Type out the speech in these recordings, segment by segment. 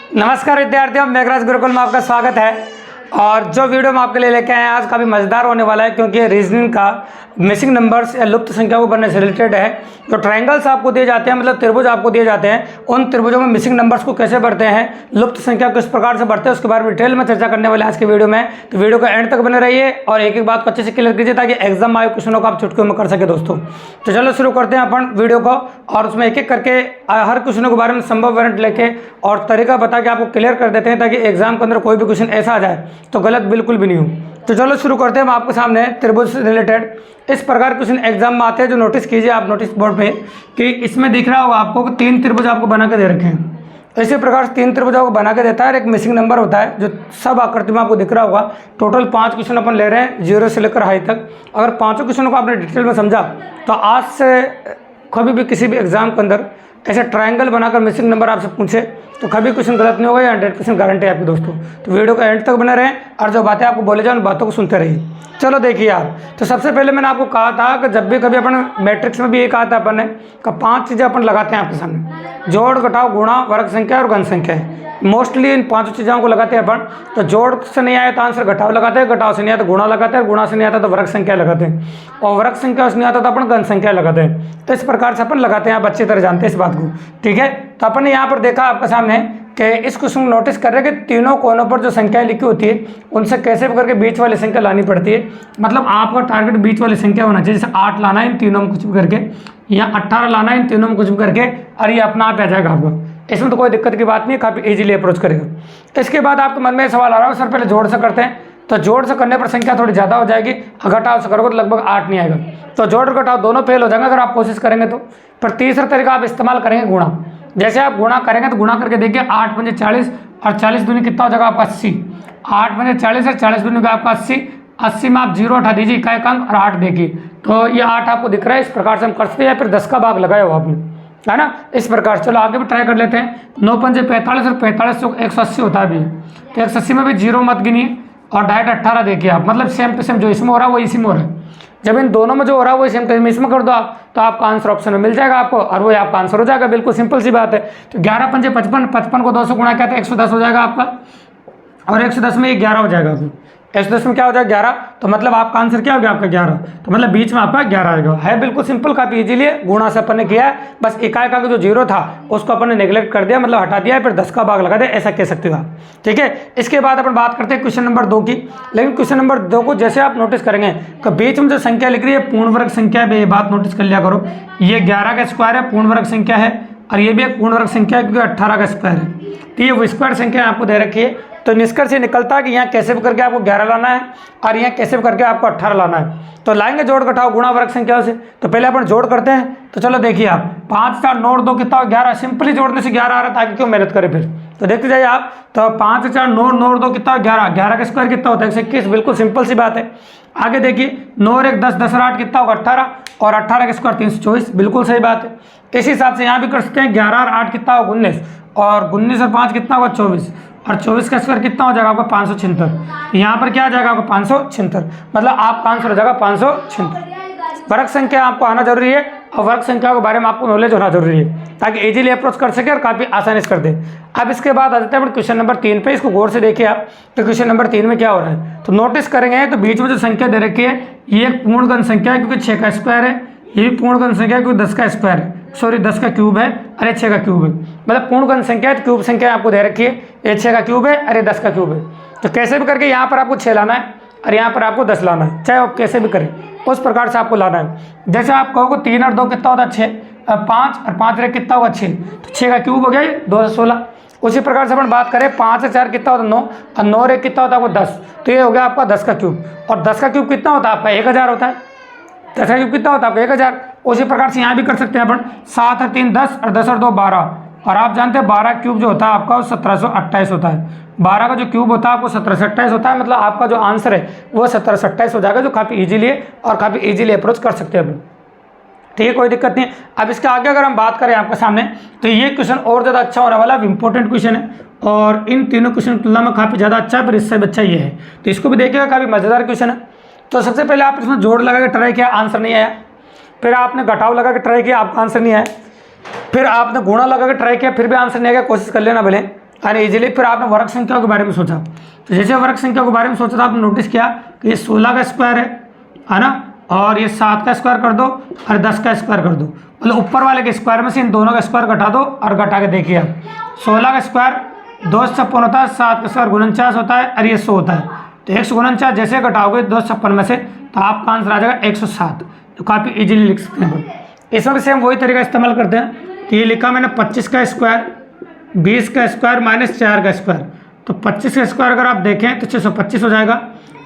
नमस्कार विद्यार्थियों, मेघराज गुरुकुल में आपका स्वागत है। और जो वीडियो हम आपके लिए लेके आए हैं आज काफ़ी मज़ेदार होने वाला है, क्योंकि रीजनिंग का मिसिंग नंबर्स या लुप्त संख्या को बनने से रिलेटेड है। जो ट्रायंगल्स आपको दिए जाते हैं, मतलब त्रिभुज आपको दिए जाते हैं, उन त्रिभुजों में मिसिंग नंबर्स को कैसे बढ़ते हैं, लुप्त संख्या किस प्रकार से बढ़ते हैं, उसके बारे में डिटेल में चर्चा करने वाले आज के वीडियो में। तो वीडियो को एंड तक बने रहिए और एक एक बात को अच्छे से क्लियर कीजिए ताकि एग्जाम आए क्वेश्चनों को आप चुटकियों में कर सके दोस्तों। तो चलो शुरू करते हैं अपन वीडियो को, और उसमें एक एक करके हर क्वेश्चनों के बारे में संभव वारंट लेके और तरीका बता के आपको क्लियर कर देते हैं, ताकि एग्जाम के अंदर कोई भी क्वेश्चन ऐसा आ जाए तो गलत बिल्कुल भी नहीं हो। तो चलो शुरू करते हैं। हम आपके सामने त्रिभुज से रिलेटेड इस प्रकार क्वेश्चन एग्जाम में आते हैं, जो नोटिस कीजिए आप नोटिस बोर्ड पे कि इसमें दिख रहा होगा आपको कि 3 त्रिभुज आपको बना के दे रखे हैं। इसी प्रकार से 3 त्रिभुजों को बना के देता है और एक मिसिंग नंबर होता है जो सब आकृति में आपको दिख रहा होगा। टोटल 5 क्वेश्चन अपन ले रहे हैं 0 से लेकर हाई तक। अगर पाँचों क्वेश्चनों को आपने डिटेल में समझा तो आज से कभी भी किसी भी एग्जाम के अंदर ऐसे ट्रायंगल बनाकर मिसिंग नंबर आपसे पूछे तो कभी क्वेश्चन गलत नहीं होगा, या 100% गारंटी है आपकी दोस्तों। तो वीडियो को एंड तक बने रहें और जो बातें आपको बोले जाए उन बातों को सुनते रहिए। चलो देखिए यार, तो सबसे पहले मैंने आपको कहा था कि जब भी कभी अपन मैट्रिक्स में भी ये कहा था अपन ने कि 5 चीज़ें अपन लगाते हैं आपके सामने: जोड़, घटाव, गुणा, वर्ग संख्या और घन संख्या है। मोस्टली इन 5 चीज़ों को लगाते हैं अपन। तो जोड़ से नहीं आया तो आंसर घटाव लगाते हैं, घटाव से नहीं आया तो गुणा लगाते हैं, गुणा से नहीं आता तो वर्ग संख्या लगाते हैं, और वर्ग संख्या से नहीं आता तो अपन घन संख्या लगाते हैं। तो इस प्रकार से अपन लगाते हैं, आप अच्छी तरह जानते हैं इस बात को, ठीक है। तो अपन ने यहाँ पर देखा आपके सामने कि इस क्वेश्चन को नोटिस कर रहे हैं कि तीनों कोनों पर जो संख्याएं लिखी होती है उनसे कैसे भी करके बीच वाली संख्या लानी पड़ती है। मतलब आपका टारगेट बीच वाली संख्या होना चाहिए। जैसे 8 लाना है इन तीनों में कुछ भी करके, या 18 लाना है इन तीनों में कुछ भी करके, और ये अपना आप आ जाएगा आपका। इसमें तो कोई दिक्कत की बात नहीं है, काफ़ी ईजिली अप्रोच करेगा। इसके बाद आपके मन में सवाल आ रहा है सर पहले जोड़ से करते हैं, तो जोड़ से करने पर संख्या थोड़ी ज़्यादा हो जाएगी, घटाव से करोगे तो लगभग 8 नहीं आएगा। तो जोड़ और घटाव दोनों फेल हो जाएंगे अगर आप कोशिश करेंगे तो। पर तीसरा तरीका आप इस्तेमाल करेंगे गुणा। जैसे आप गुणा करेंगे तो गुणा करके देखिए, 8 पंजे 40 और 40 दूनी कितना हो जाएगा आपका 80। 8 पंजे 40 और 40 दूनी का आपका 80। 80 में आप 0 हटा दीजिए, इकाई अंक, और 8 देखिए तो ये 8 आपको दिख रहा है। इस प्रकार से हम कर सकते हैं, या फिर 10 का भाग लगाया हो आपने, है ना, इस प्रकार। चलो आगे भी ट्राई कर लेते हैं। 9 पंजे 45 और 45 तो 180 होता है अभी। तो 180 में भी 0 मत गिनिए, और डायरेक्ट 18 देखिए आप, मतलब सेम टू सेम जो इसमें हो रहा है वो इसी में हो रहा है। जब इन दोनों में जो हो रहा है वो सेम टू सेम इसमें कर दो आप, तो आपका आंसर ऑप्शन में मिल जाएगा आपको, और वो आपका आंसर हो जाएगा। बिल्कुल सिंपल सी बात है। तो 11 पंजे 55, 55 को 2 से गुणा किया तो 110 हो जाएगा आपका, और 110 में 11 हो जाएगा आपको। 110 में क्या हो जाएगा 11, तो मतलब आपका आंसर क्या हो गया आपका 11, तो मतलब बीच में आपका 11 आएगा। है बिल्कुल सिंपल, काफ़ी इजीली गुणा से अपन ने किया है। बस इकाई का जो 0 था उसको अपन ने नेग्लेक्ट कर दिया, मतलब हटा दिया, फिर 10 का भाग लगा दिया, ऐसा कह सकते हो आप, ठीक है। इसके बाद अपन बात करते हैं क्वेश्चन नंबर 2 की। लेकिन क्वेश्चन नंबर 2 को जैसे आप नोटिस करेंगे कि बीच में जो संख्या लिख रही है पूर्ण वर्ग संख्या है, ये बात नोटिस कर लिया करो। ये 11 का स्क्वायर है, पूर्ण वर्ग संख्या है, और ये भी एक पूर्ण वर्ग संख्या है क्योंकि 18 का स्क्वायर है। तो ये वो स्क्वायर संख्या आपको दे रखी है। तो निष्कर्ष ये निकलता है कि यहाँ कैसे भी करके आपको 11 लाना है, और यहाँ कैसे भी करके आपको 18 लाना है। तो लाएंगे जोड़ घटाओ गुणा वर्ग संख्या से। तो पहले अपन जोड़ करते हैं। तो चलो देखिए आप, 5 4 9 2 कितना 11, सिंपली जोड़ने से 11 आ रहा था, आगे क्यों मेहनत करें फिर। तो देखते जाइए आप, तो 5 4 9 9 2 कितना 11, 11 का स्क्वायर कितना होता है 121, बिल्कुल सिंपल सी बात है। आगे देखिए 9 और 1 10, 10 और 8 कितना होगा 18, और 18 का स्क्वायर 324, बिल्कुल सही बात है। इसी हिसाब से यहाँ भी कर सकते हैं, 11 और 8 कितना होगा 19, और 19 और 5 कितना होगा 24, और 24 का स्क्वायर कितना हो जाएगा आपका 576। यहाँ पर क्या आ जाएगा आपका 576, मतलब आपका आंसर हो जाएगा 576। वर्ग संख्या आपको आना जरूरी है, और वर्ग संख्या के बारे में आपको नॉलेज होना जरूरी है, ताकि इजीली अप्रोच कर सके और काफ़ी आसानी से कर दे। अब इसके बाद आ जाते हैं क्वेश्चन नंबर 3 पे। इसको गौर से देखिए आप, तो क्वेश्चन नंबर 3 में क्या हो रहा है, तो नोटिस करेंगे तो बीच में जो संख्या दे रखी है ये एक पूर्ण घन संख्या है क्योंकि 6 का स्क्वायर है, ये भी पूर्ण घन संख्या है क्योंकि 10 का स्क्वायर है, सॉरी 10 का क्यूब है, अरे 6 का क्यूब है। मतलब पूर्ण घन संख्या है तो क्यूब संख्या आपको दे रखी है, ये 6 का क्यूब है, अरे 10 का क्यूब है। तो कैसे भी करके यहाँ पर आपको 6 लाना है और यहाँ पर आपको 10 लाना है, चाहे आप कैसे भी करें उस प्रकार से आपको लाना है। जैसे आप कहोगे 3 और 2 कितना होता है 6, 5 और 5 रे कितना होगा 6, तो 6 का क्यूब हो गया 2 से 16। उसी प्रकार से अपन बात करें 5 से 4 कितना होता है 9, और 9 रे कितना होता है वो 10, तो ये हो गया आपका 10 का क्यूब। और 10 का क्यूब कितना होता है आपका 1000 होता है, 10 का क्यूब कितना होता है आपका 1000। उसी प्रकार से यहाँ भी कर सकते हैं अपन, 7 और 3 10, और 10 और 2 12, और आप जानते हैं 12 क्यूब जो होता है आपका 1728 होता है। 12 का जो क्यूब होता है आपको 1728 होता है, मतलब आपका जो आंसर है वो 1728 हो जाएगा, जो काफ़ी इजीली है और काफ़ी इजीली अप्रोच कर सकते हैं अपन, ठीक है, कोई दिक्कत नहीं है। अब इसके आगे अगर हम बात करें आपके सामने, तो ये क्वेश्चन और ज़्यादा अच्छा होने वाला है, इंपॉर्टेंट क्वेश्चन है, और इन तीनों क्वेश्चन की तुलना में काफ़ी ज़्यादा अच्छा है, पर इससे भी अच्छा ये है। तो इसको भी देखिएगा, काफ़ी मज़ेदार क्वेश्चन है। तो सबसे पहले आप इसमें जोड़ लगा के ट्राई किया, आंसर नहीं आया। फिर आपने घटाव लगा के ट्राई किया, आपका आंसर नहीं आया। फिर आपने गुणा लगा के ट्राई किया, फिर भी आंसर नहीं आया, कोशिश कर लेना भले। यानी इजीली। फिर आपने वर्ग संख्याओं के बारे में सोचा, तो जैसे वर्ग संख्या के बारे में सोचा तो आपने नोटिस किया कि ये 16 का स्क्वायर है ना, और ये 7 का स्क्वायर कर दो और 10 का स्क्वायर कर दो, मतलब ऊपर वाले के स्क्वायर में से इन दोनों का स्क्वायर घटा दो और घटा के देखिए आप 16 का स्क्वायर 256 होता है, 7 का स्क्वायर 49 होता है और ये 100 होता है। तो 149 जैसे घटाओगे 256 में से तो आपका आंसर आ जाएगा 107, तो काफ़ी इजीली लिख सकते हैं। इसमें भी सेम वही तरीका इस्तेमाल करते हैं। तो ये लिखा मैंने 25 का स्क्वायर 20 का स्क्वायर माइनस 4 का स्क्वायर, तो 25 का स्क्वायर अगर आप देखें तो 625 हो जाएगा,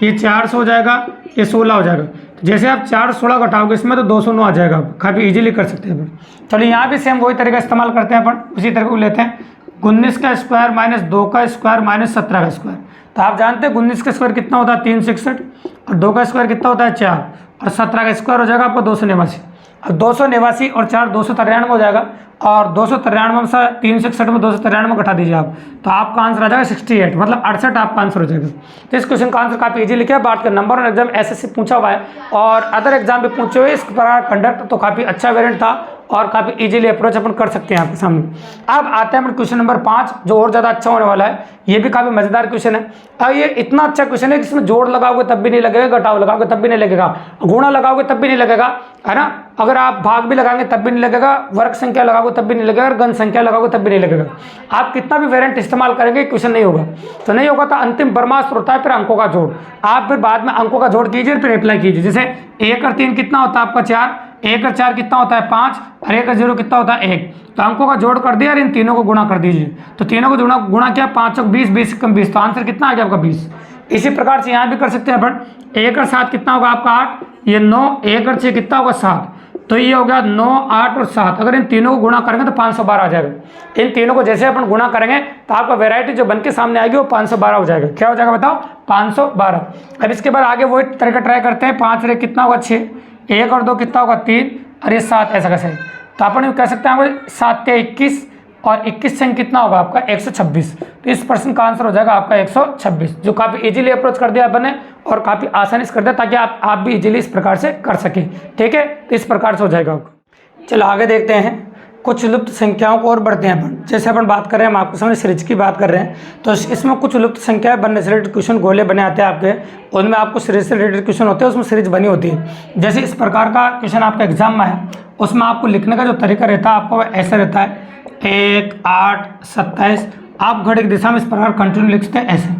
ये 400 हो जाएगा, ये 16 हो जाएगा। तो जैसे आप 4 16 घटाओगे इसमें तो 209 आ जाएगा, काफ़ी इजीली कर सकते हैं अपन। चलिए यहाँ भी सेम वही तरीका इस्तेमाल करते हैं अपन, उसी तरीके को लेते हैं। 19 का स्क्वायर माइनस 2 का स्क्वायर माइनस 17 का स्क्वायर, तो आप जानते हैं 19 का स्क्वायर कितना होता है 361, और 2 का स्क्वायर कितना होता है 4, और 17 का स्क्वायर हो जाएगा आपको 289। अब 289 और 4 293 हो जाएगा, और 293 में से 361 में 293 घटा दीजिए आप, तो आपका आंसर आ जाएगा 68, मतलब 68 आपका आंसर हो जाएगा। तो इस क्वेश्चन का आंसर काफी इजी लिखा है। बात कर नंबर 1 एग्जाम एसएससी पूछा हुआ है और अदर एग्जाम भी पूछे हुए, इस प्रकार कंडक्ट तो काफी अच्छा वेरिएंट था और काफी इजीली अप्रोच अपन कर सकते हैं आपके सामने। अब आते हैं अपन क्वेश्चन नंबर 5, जो और ज्यादा अच्छा होने वाला है। ये भी काफी मजेदार क्वेश्चन है, और ये इतना अच्छा क्वेश्चन है कि इसमें जोड़ लगाओगे तब भी नहीं लगेगा, घटाव लगाओगे तब भी नहीं लगेगा, गुणा लगाओगे तब भी नहीं लगेगा, है ना। अगर आप भाग भी लगाएंगे तब भी नहीं लगेगा, वर्ग संख्या लगाओगे तब भी नहीं लगेगा, घन संख्या लगाओगे तब भी नहीं लगेगा। आप कितना भी वेरिएंट इस्तेमाल करेंगे क्वेश्चन नहीं होगा। तो नहीं होगा तो अंतिम ब्रह्मास्त्र होता है फिर अंकों का जोड़। आप फिर बाद में अंकों का जोड़ कीजिए फिर अप्लाई कीजिए। जैसे 1 और 3 कितना होता है आपका 4, 1 और 4 कितना होता है 5, और 1 और 0 कितना होता है 1। तो अंकों का जोड़ कर दिया और इन तीनों को गुणा कर दीजिए। तो तीनों को गुणा किया, 5 और 20, 20 कम 20, तो आंसर कितना आ गया आपका 20। इसी प्रकार से यहाँ भी कर सकते हैं अपन। 1 और 7 कितना होगा आपका 8, ये 9, 1 और 6 कितना होगा 7, तो ये हो गया 9, 8 और 7। अगर इन तीनों को गुणा करेंगे तो 512 आ जाएगा। इन तीनों को जैसे अपन गुणा करेंगे तो आपका वैरायटी जो बन के सामने आएगी वो 512 हो जाएगा। क्या हो जाएगा बताओ 512। अब इसके बाद आगे वही तरीका ट्राई करते हैं। 5 रे कितना होगा 6, 1 और 2 कितना होगा 3, और ये 7 ऐसा कैसे। तो अपन कह सकते हैं 7 से 21 और 21 से कितना होगा आपका 126। तो इस प्रश्न का आंसर हो जाएगा आपका 126, जो काफ़ी इजीली अप्रोच कर दिया अपन ने और काफ़ी आसानी से कर दिया, ताकि आप भी इजीली इस प्रकार से कर सकें। ठीक है, तो इस प्रकार से हो जाएगा आपका। चलो आगे देखते हैं कुछ लुप्त संख्याओं को और बढ़ते हैं अपन। जैसे अपन बात कर रहे हैं, हम आपके सामने सीरीज की बात कर रहे हैं, तो इसमें कुछ लुप्त संख्याएं बनने से रिलेटेड क्वेश्चन गोले बने आते हैं आपके, उनमें आपको सीरीज से रिलेटेड क्वेश्चन होते हैं, उसमें सीरीज बनी होती है। जैसे इस प्रकार का क्वेश्चन आपका एग्जाम में है, उसमें आपको लिखने का जो तरीका रहता है आपको ऐसा रहता है 1, 8, 27। आप घड़ी की दिशा में इस प्रकार कंटिन्यू लिखते हैं ऐसे।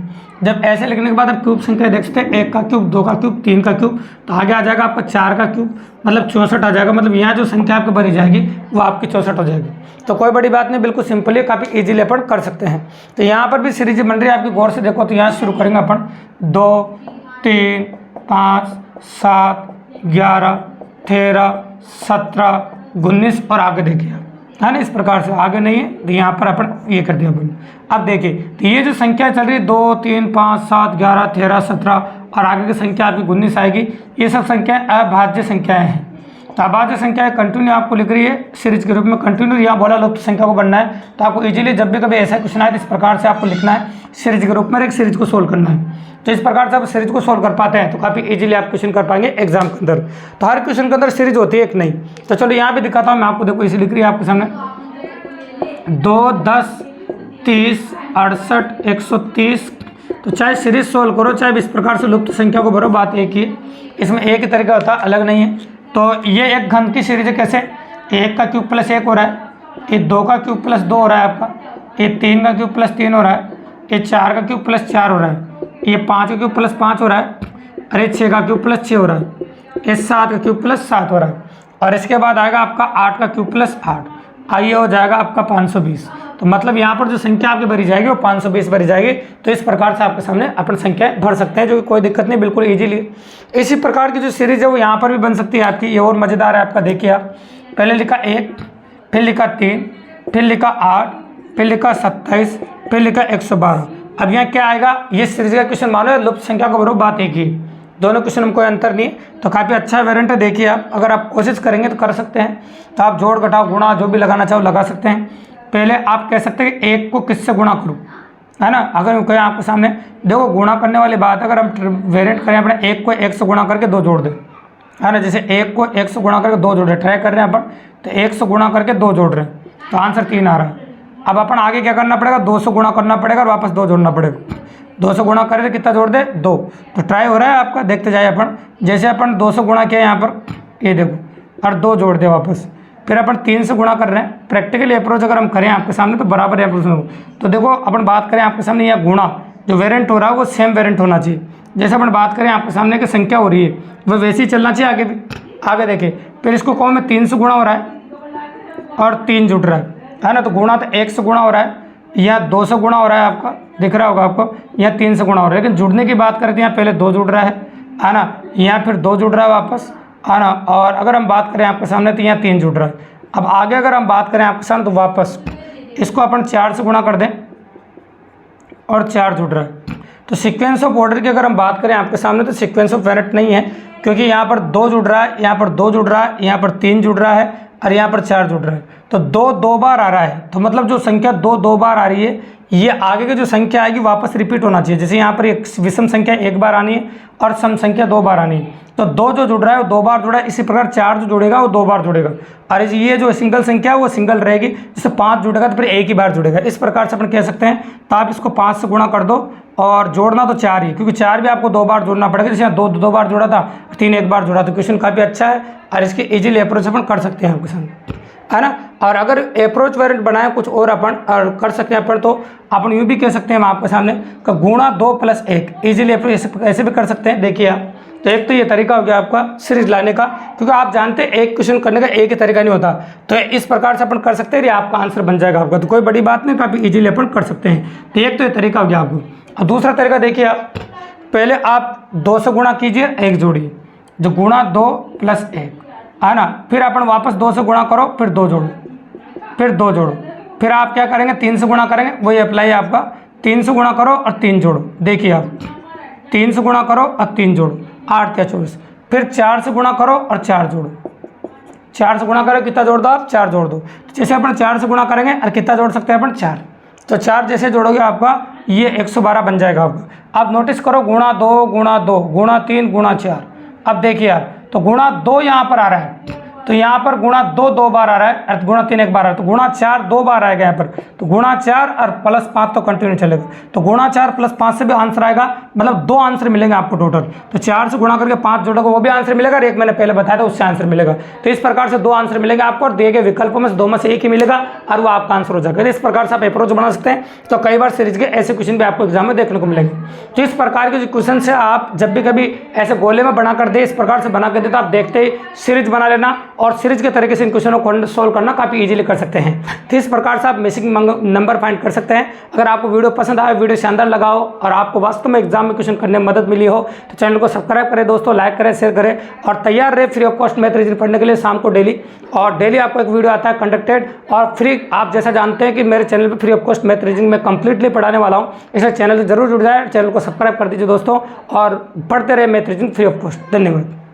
जब ऐसे लिखने के बाद आप क्यूब संख्या देख सकते हैं, 1 का क्यूब, 2 का क्यूब, 3 का क्यूब, तो आगे आ जाएगा आपका 4 का क्यूब, मतलब 64 आ जाएगा। मतलब यहाँ जो संख्या आपको भरी जाएगी वो आपकी 64 हो जाएगी। तो कोई बड़ी बात नहीं, बिल्कुल सिंपली काफ़ी इजीली अपन कर सकते हैं। तो यहाँ पर भी सीरीज बन रही है आपकी, गौर से देखो। तो यहाँ शुरू करेंगे अपन 2, 3, 5, 7, 11, 13, 17, 19 और आगे देखिए, है ना। इस प्रकार से आगे नहीं है तो यहाँ पर अपन ये कर दिया अपन। अब देखिए तो ये जो संख्या चल रही है 2, 3, 5, 7, 11, 13, 17 और आगे की संख्या आपकी 19 आएगी। ये सब संख्याएं अभाज्य संख्याएं हैं। तो अभाज्य संख्याएं कंटिन्यू आपको लिख रही है सीरीज के रूप में। कंटिन्यू यहाँ बोला लुप्त संख्या को बनना है, तो आपको इजीली जब भी कभी ऐसा क्वेश्चन आए तो इस प्रकार से आपको लिखना है सीरीज के रूप में, एक सीरीज को सोल्व करना है। तो इस प्रकार से आप सीरीज को सोल्व कर पाते हैं तो काफ़ी इजीली आप क्वेश्चन कर पाएंगे एग्जाम के अंदर। तो हर क्वेश्चन के अंदर सीरीज होती है, एक नहीं। तो चलो यहाँ भी दिखाता हूँ मैं आपको, देखो इसे लिख रही है आपके सामने 2, 10, 30, 68, 130। तो चाहे सीरीज सोल्व करो चाहे इस प्रकार से लुप्त संख्या को भरो, बात एक ही है। इसमें एक ही तरीका होता है, अलग नहीं है। तो ये एक घन की सीरीज है। कैसे 1 का क्यूब प्लस 1 हो रहा है, ये 2 का क्यूब प्लस 2 हो रहा है आपका, ये 3 का क्यूब प्लस 3 हो रहा है, ये 4 का क्यूब प्लस 4 हो रहा है, ये 5 का क्यूब प्लस 5 हो रहा है, अरे 6 का क्यूब प्लस 6 हो रहा है, ये 7 का क्यूब प्लस 7 हो रहा है, और इसके बाद आएगा आपका 8 का क्यूब प्लस 8, आइए हो जाएगा आपका 520। तो मतलब यहाँ पर जो संख्या आपकी भरी जाएगी वो 520 भरी जाएगी। तो इस प्रकार से आपके सामने अपन संख्याएं भर सकते हैं, जो कि कोई दिक्कत नहीं, बिल्कुल इजीली। इसी प्रकार की जो सीरीज है वो यहाँ पर भी बन सकती है आपकी। ये और मज़ेदार है आपका, देखिए आप पहले लिखा 1, फिर लिखा 3, फिर लिखा 8, फिर लिखा 27, फिर लिखा 112। अब यहाँ क्या आएगा, ये सीरीज का क्वेश्चन मानो लुप्त संख्या को भरो, बात एक ही, दोनों क्वेश्चन में कोई अंतर नहीं। तो काफ़ी अच्छा वेरिएंट है, देखिए आप अगर आप कोशिश करेंगे तो कर सकते हैं। तो आप जोड़ घटाव गुणा जो भी लगाना चाहो लगा सकते हैं। पहले आप कह सकते हैं कि 1 को किससे गुणा करूँ, है ना। अगर कहें आपके सामने, देखो गुणा करने वाली बात, अगर हम वेरिएंट करें अपने 1 को 1 से गुणा करके 2 जोड़ दें, है ना। जैसे 1 को 1 से गुणा करके 2 जोड़ रहे, ट्राई कर रहे हैं अपन, तो 1 से गुणा करके 2 जोड़ रहे हैं तो आंसर 3 आ रहा है। अब अपन आगे क्या करना पड़ेगा, 2 से गुणा करना पड़ेगा और वापस 2 जोड़ना पड़ेगा। 2 से गुणा करें तो कितना जोड़ दे, 2। तो ट्राई हो रहा है आपका, देखते जाए अपन। जैसे अपन 2 से गुणा किया यहाँ पर, ये देखो, और 2 जोड़ दे वापस। फिर अपन 3 से गुणा कर रहे हैं। प्रैक्टिकली अप्रोच अगर हम करें आपके सामने तो बराबर है अप्रोच में। तो देखो अपन बात करें आपके सामने, यह गुणा जो वेरिएंट हो रहा है वो सेम वेरिएंट होना चाहिए। जैसे अपन बात करें आपके सामने की संख्या हो रही है वो वैसे ही चलना चाहिए आगे भी। आगे देखिए, फिर इसको कौन में 3 से गुणा हो रहा है और 3 जुड़ रहा है ना। तो गुणा तो 1 से गुणा हो रहा है, या 2 से गुणा हो रहा है, आपका दिख रहा होगा आपको, या 3 से गुणा हो रहा है। लेकिन जुड़ने की बात करते हैं, यहाँ पहले 2 जुड़ रहा है ना, यहाँ फिर 2 जुड़ रहा है वापस, है ना। और अगर हम बात करें आपके सामने तो यहाँ 3 जुड़ रहा है। अब आगे अगर हम बात करें आपके सामने तो वापस इसको अपन 4 से गुणा कर दें और 4 जुड़ रहा है। तो सीक्वेंस ऑफ ऑर्डर की अगर हम बात करें आपके सामने तो सीक्वेंस ऑफ वेरिएंट नहीं है, क्योंकि यहाँ पर 2 जुड़ रहा है, यहाँ पर 2 जुड़ रहा है, यहाँ पर 3 जुड़ रहा है और यहाँ पर 4 जुड़ रहा है। तो 2 2 बार आ रहा है, तो मतलब जो संख्या 2 2 बार आ रही है, ये आगे की जो संख्या आएगी वापस रिपीट होना चाहिए। जैसे यहाँ पर एक विषम संख्या 1 बार आनी है और सम संख्या 2 बार आनी है। तो 2 जो जुड़ रहा है वो 2 बार जुड़ा है, इसी प्रकार 4 जो जुड़ेगा वो 2 बार जुड़ेगा। और ये जो सिंगल संख्या है वो सिंगल रहेगी। जैसे 5 जुड़ेगा तो फिर 1 ही बार जुड़ेगा। इस प्रकार से अपन कह सकते हैं। तो आप इसको 5 से गुणा कर दो और जोड़ना तो 4 ही, क्योंकि 4 भी आपको 2 बार जोड़ना पड़ेगा। जैसे यहाँ 2 2 बार जोड़ा था, 3 1 बार जोड़ा। तो क्वेश्चन काफ़ी अच्छा है और इसके इजीली अप्रोच अपन कर सकते हैं आपके सामने, है ना। और अगर अप्रोच वेरिएंट बनाए कुछ और अपन और कर सकते हैं अपन, तो अपन यूँ भी कह सकते हैं हम आपके सामने का गुणा 2 + 1 इजीली अप्रोच ऐसे भी कर सकते हैं। देखिए आप, तो एक तो ये तरीका हो गया आपका सीरीज लाने का, क्योंकि आप जानते हैं एक क्वेश्चन करने का एक ही तरीका नहीं होता। तो इस प्रकार से अपन कर सकते हैं, ये आपका आंसर बन जाएगा आपका। तो कोई बड़ी बात नहीं, काफ़ी इजीली अपन कर सकते हैं। तो एक तो ये तरीका हो गया आपको। और दूसरा तरीका देखिए आप, पहले आप 2 से गुणा कीजिए, 1 जोड़िए, जो गुणा 2 + 1, है ना। फिर अपन वापस 2 से गुणा करो, फिर 2 जोड़ो, फिर 2 जोड़ो। फिर आप क्या करेंगे, 3 से गुणा करेंगे, वही अप्लाई है आपका। 3 से गुणा करो और 3 जोड़ो। देखिए आप, 3 से गुणा करो और 3 जोड़ो, 8 या 24। फिर 4 से गुणा करो और 4 जोड़ो। 4 से गुणा करो, कितना जोड़ दो आप, 4 जोड़ दो। तो जैसे अपन 4 से गुणा करेंगे और कितना जोड़ सकते हैं अपन, 4। तो 4 जैसे जोड़ोगे आपका ये 112 बन जाएगा आपका। अब नोटिस करो, गुणा 2 गुणा 2 गुणा 3 गुणा 4। अब देखिए आप, तो गुणा 2 यहाँ पर आ रहा है, तो यहाँ पर गुणा 2 2 बार आ रहा है और गुणा 3 1 बार आ रहा है। तो गुणा 4 2 बार आएगा यहाँ पर। तो गुणा 4 और +5 तो कंटिन्यू चलेगा। तो गुणा 4 + 5 से भी आंसर आएगा, मतलब 2 आंसर मिलेंगे आपको टोटल। तो 4 से गुणा करके 5 जोड़ोगे वो भी आंसर मिलेगा, और एक मैंने पहले बताया था उससे आंसर मिलेगा। तो इस प्रकार से 2 आंसर मिलेंगे आपको, और दिए गए विकल्पों में से 2 में से एक ही मिलेगा और वो आपका आंसर हो जाएगा। इस प्रकार से आप अप्रोच बना सकते हैं। तो कई बार सीरीज के ऐसे क्वेश्चन भी आपको एग्जाम में देखने को मिलेंगे। तो इस प्रकार के जो क्वेश्चन से आप जब भी कभी ऐसे गोले में बना कर दे, इस प्रकार से बना कर दे, तो आप देखते ही सीरीज बना लेना, और सीरीज के तरीके से इन क्वेश्चनों को सोल्व करना काफ़ी इजीली कर सकते हैं। तो इस प्रकार से आप मिसिंग नंबर फाइंड कर सकते हैं। अगर आपको वीडियो पसंद आए, वीडियो शानदार लगा हो और आपको वास्तव में एग्जाम में क्वेश्चन करने में मदद मिली हो, तो चैनल को सब्सक्राइब करें दोस्तों, लाइक करें, शेयर करें, और तैयार रहे free of cost math reasoning पढ़ने के लिए शाम को डेली। और डेली आपको एक वीडियो आता है कंडक्टेड और फ्री। आप जैसा जानते हैं कि मेरे चैनल पर free of cost math reasoning में कंप्लीटली पढ़ाने वाला हूँ, इसलिए चैनल से जरूर जुड़ जाए। चैनल को सब्सक्राइब कर दीजिए दोस्तों, और पढ़ते रहे math reasoning free of cost. धन्यवाद।